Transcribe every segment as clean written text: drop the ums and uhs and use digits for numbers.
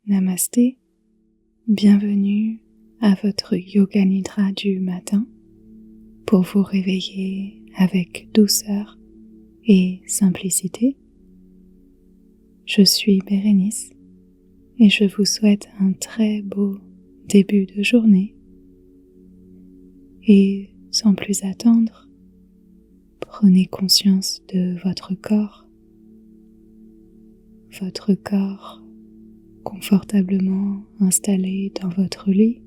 Namasté, bienvenue à votre Yoga Nidra du matin pour vous réveiller avec douceur et simplicité. Je suis Bérénice et je vous souhaite un très beau début de journée. Et sans plus attendre, prenez conscience de votre corps confortablement installé dans votre lit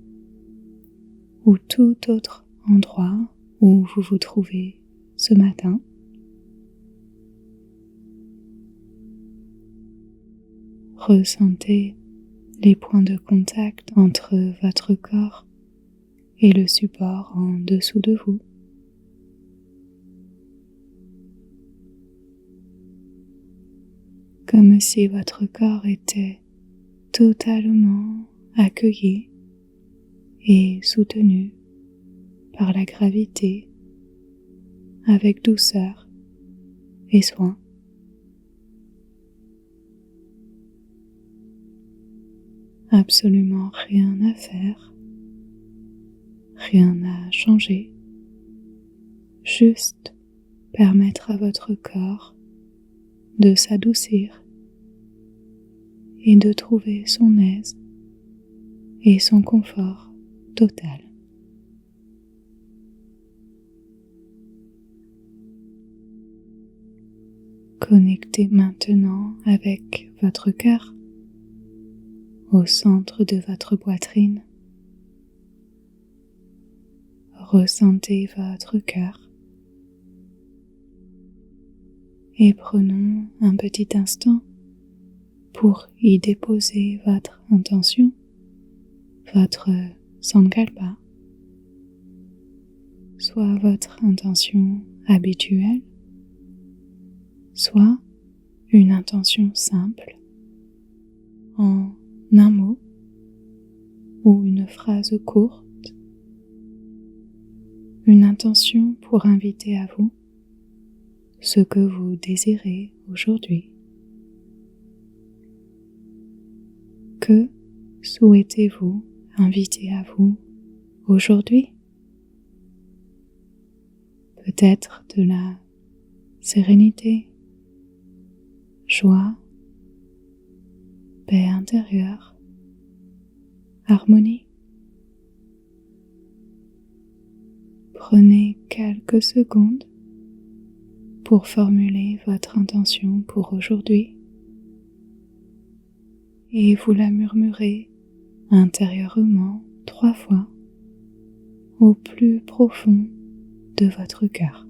ou tout autre endroit où vous vous trouvez ce matin. Ressentez les points de contact entre votre corps et le support en dessous de vous. Comme si votre corps était totalement accueilli et soutenu par la gravité avec douceur et soin. Absolument rien à faire, rien à changer, juste permettre à votre corps de s'adoucir et de trouver son aise et son confort total. Connectez maintenant avec votre cœur au centre de votre poitrine. Ressentez votre cœur et prenons un petit instant pour y déposer votre intention, votre sankalpa, soit votre intention habituelle, soit une intention simple en un mot ou une phrase courte, une intention pour inviter à vous ce que vous désirez aujourd'hui. Que souhaitez-vous inviter à vous aujourd'hui? Peut-être de la sérénité, joie, paix intérieure, harmonie. Prenez quelques secondes pour formuler votre intention pour aujourd'hui et vous la murmurez intérieurement 3 fois au plus profond de votre cœur.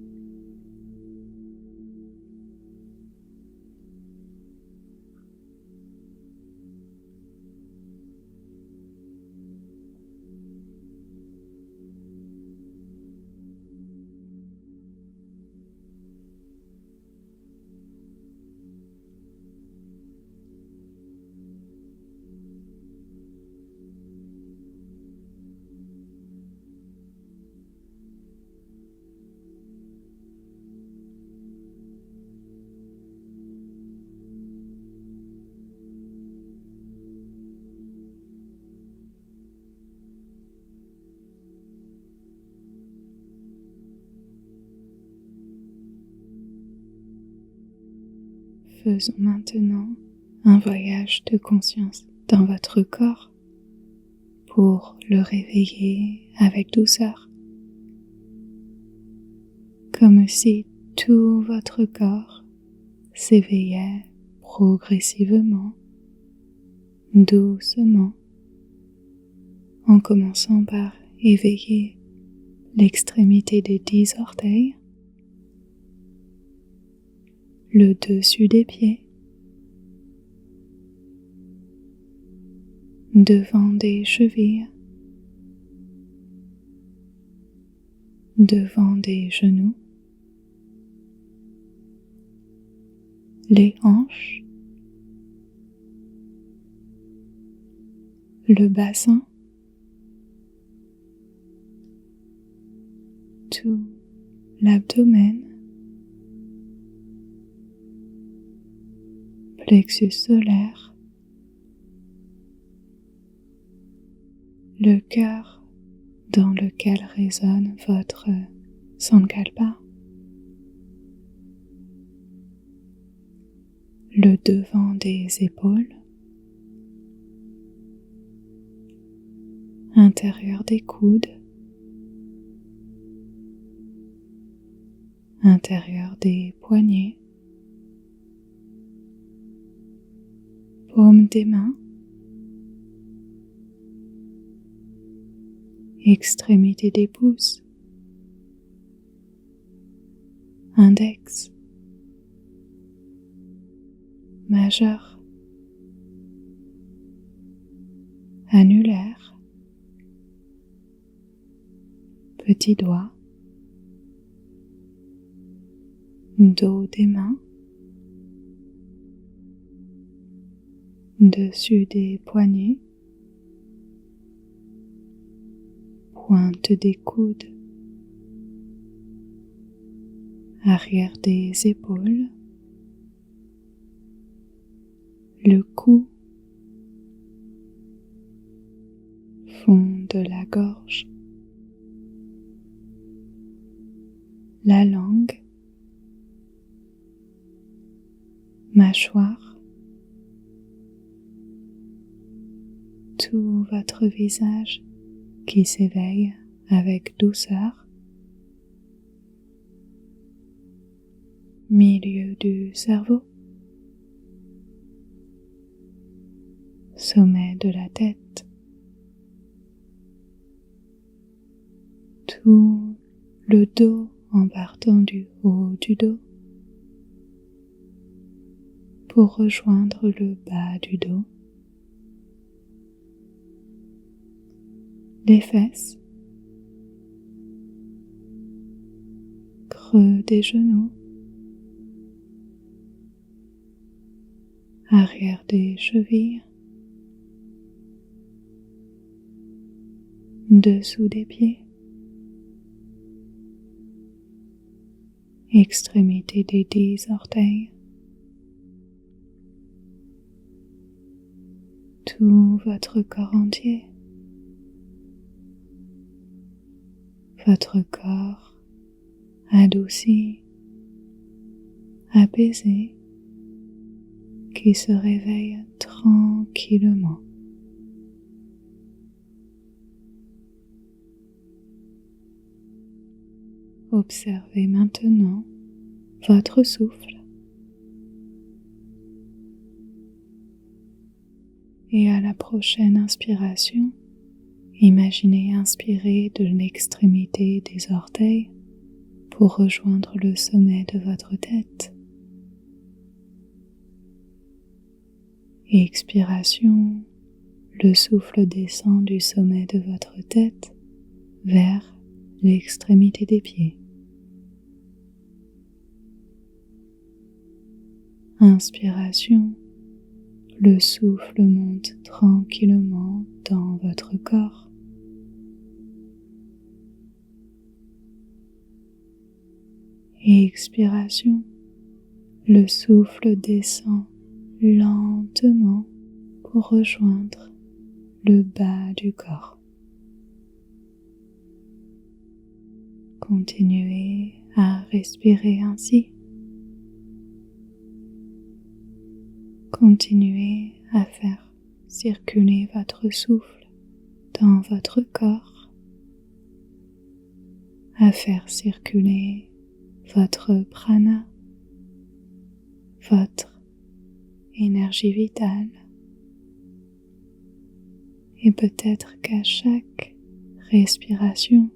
Faisons maintenant un voyage de conscience dans votre corps pour le réveiller avec douceur, comme si tout votre corps s'éveillait progressivement, doucement, en commençant par éveiller l'extrémité des 10 orteils, le dessus des pieds, devant des chevilles, devant des genoux, les hanches, le bassin, tout l'abdomen, plexus solaire, le cœur dans lequel résonne votre sankalpa, le devant des épaules, intérieur des coudes, intérieur des poignets, paume des mains, extrémité des pouces, index, majeur, annulaire, petit doigt, dos des mains, dessus des poignets, pointe des coudes, arrière des épaules, le cou, fond de la gorge, la langue, mâchoire, tout votre visage qui s'éveille avec douceur, milieu du cerveau, sommet de la tête, tout le dos en partant du haut du dos pour rejoindre le bas du dos, les fesses, creux des genoux, arrière des chevilles, dessous des pieds, extrémité des 10 orteils, tout votre corps entier, votre corps adouci, apaisé, qui se réveille tranquillement. Observez maintenant votre souffle et à la prochaine inspiration, imaginez inspirer de l'extrémité des orteils pour rejoindre le sommet de votre tête. Et expiration, le souffle descend du sommet de votre tête vers l'extrémité des pieds. Inspiration, le souffle monte tranquillement dans votre corps. Et expiration, le souffle descend lentement pour rejoindre le bas du corps. Continuez à respirer ainsi. Continuez à faire circuler votre souffle dans votre corps, à faire circuler votre prana, votre énergie vitale, et peut-être qu'à chaque respiration,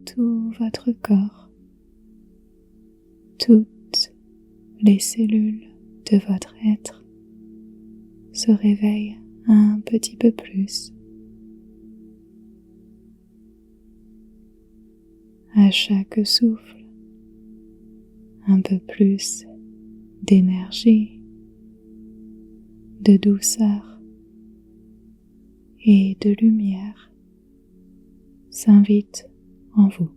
tout votre corps, toutes les cellules de votre être se réveillent un petit peu plus. À chaque souffle, un peu plus d'énergie, de douceur et de lumière s'invite en vous.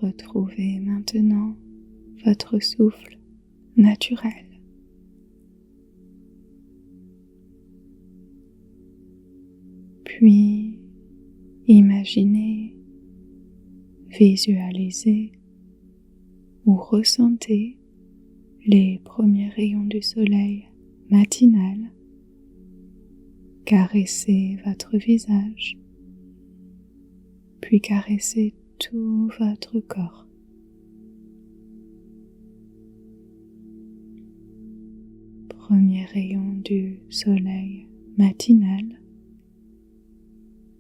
retrouvez maintenant votre souffle naturel. Puis, imaginez, visualisez ou ressentez les premiers rayons du soleil matinal caresser votre visage, puis caresser tout votre corps. Premier rayon du soleil matinal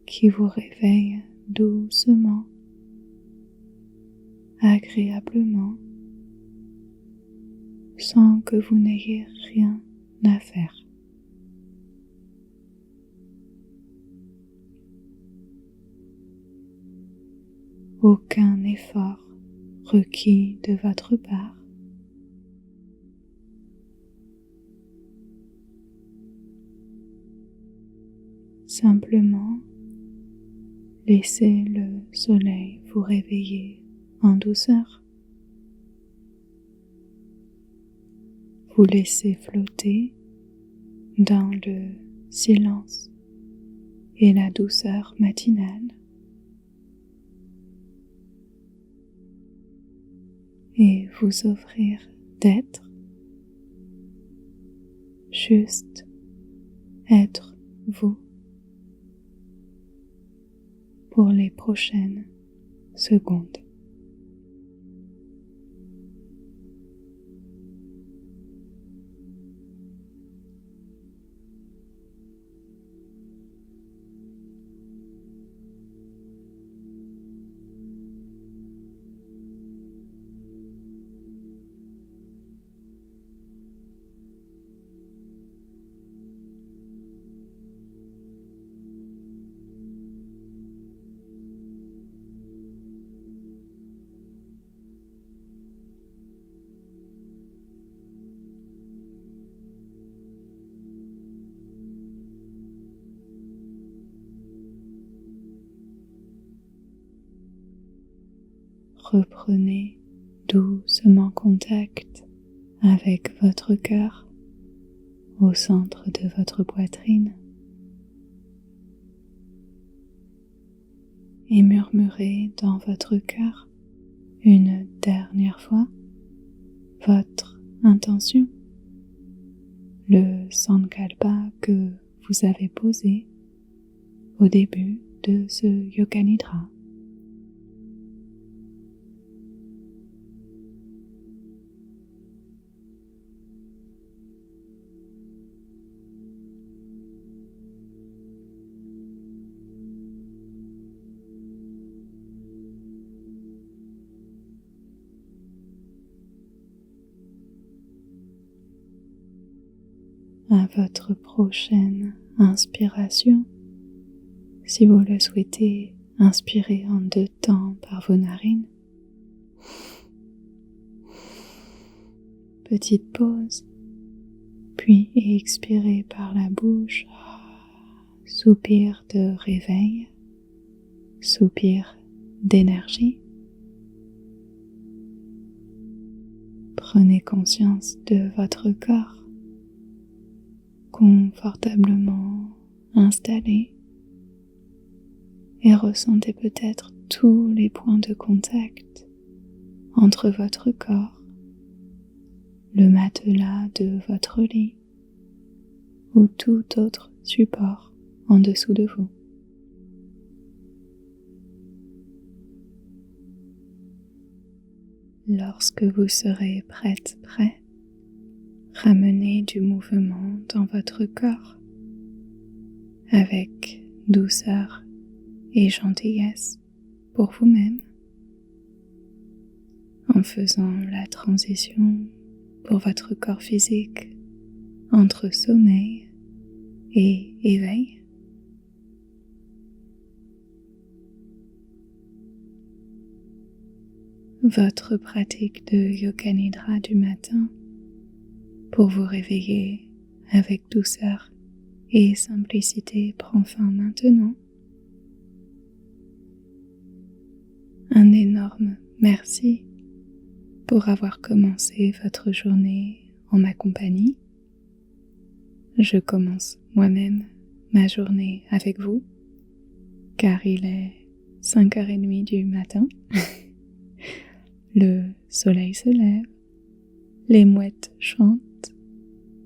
qui vous réveille doucement, agréablement, sans que vous n'ayez rien à faire. Aucun effort requis de votre part. Simplement, laissez le soleil vous réveiller en douceur. Vous laissez flotter dans le silence et la douceur matinale. Et vous offrir d'être, juste être vous pour les prochaines secondes. Reprenez doucement contact avec votre cœur au centre de votre poitrine et murmurez dans votre cœur une dernière fois votre intention, le sankalpa que vous avez posé au début de ce Yoga Nidra. À votre prochaine inspiration, si vous le souhaitez, inspirez en 2 temps par vos narines. Petite pause, puis expirez par la bouche, soupir de réveil, soupir d'énergie. Prenez conscience de votre corps confortablement installé et ressentez peut-être tous les points de contact entre votre corps, le matelas de votre lit ou tout autre support en dessous de vous. Lorsque vous serez prêt, ramenez du mouvement dans votre corps avec douceur et gentillesse pour vous-même en faisant la transition pour votre corps physique entre sommeil et éveil. Votre pratique de Yoga Nidra du matin pour vous réveiller avec douceur et simplicité prend fin maintenant. Un énorme Merci pour avoir commencé votre journée en ma compagnie. Je commence moi-même ma journée avec vous, car il est 5h30 du matin. Le soleil se lève, les mouettes chantent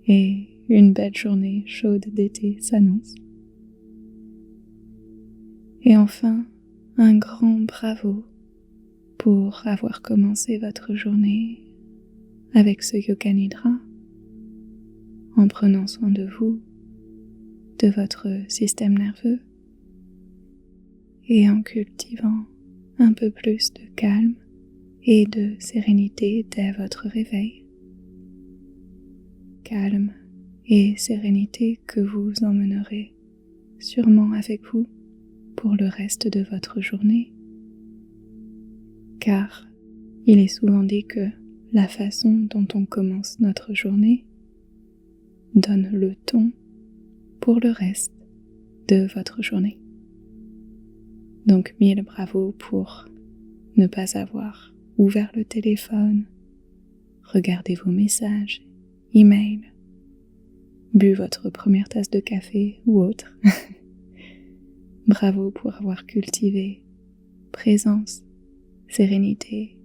et une belle journée chaude d'été s'annonce. Et enfin, un grand bravo pour avoir commencé votre journée avec ce Yoga Nidra, en prenant soin de vous, de votre système nerveux et en cultivant un peu plus de calme et de sérénité dès votre réveil. Calme et sérénité que vous emmènerez sûrement avec vous pour le reste de votre journée, car il est souvent dit que la façon dont on commence notre journée donne le ton pour le reste de votre journée. Donc 1000 bravos pour ne pas avoir ouvert le téléphone, regardé vos messages, emails, bu votre première tasse de café ou autre. Bravo pour avoir cultivé présence, sérénité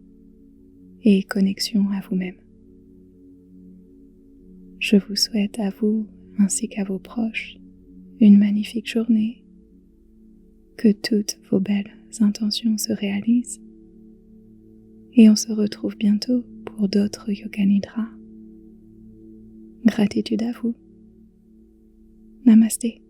et connexion à vous-même. Je vous souhaite à vous ainsi qu'à vos proches une magnifique journée, que toutes vos belles intentions se réalisent et on se retrouve bientôt pour d'autres Yoga Nidra. Gratitude à vous. Namasté.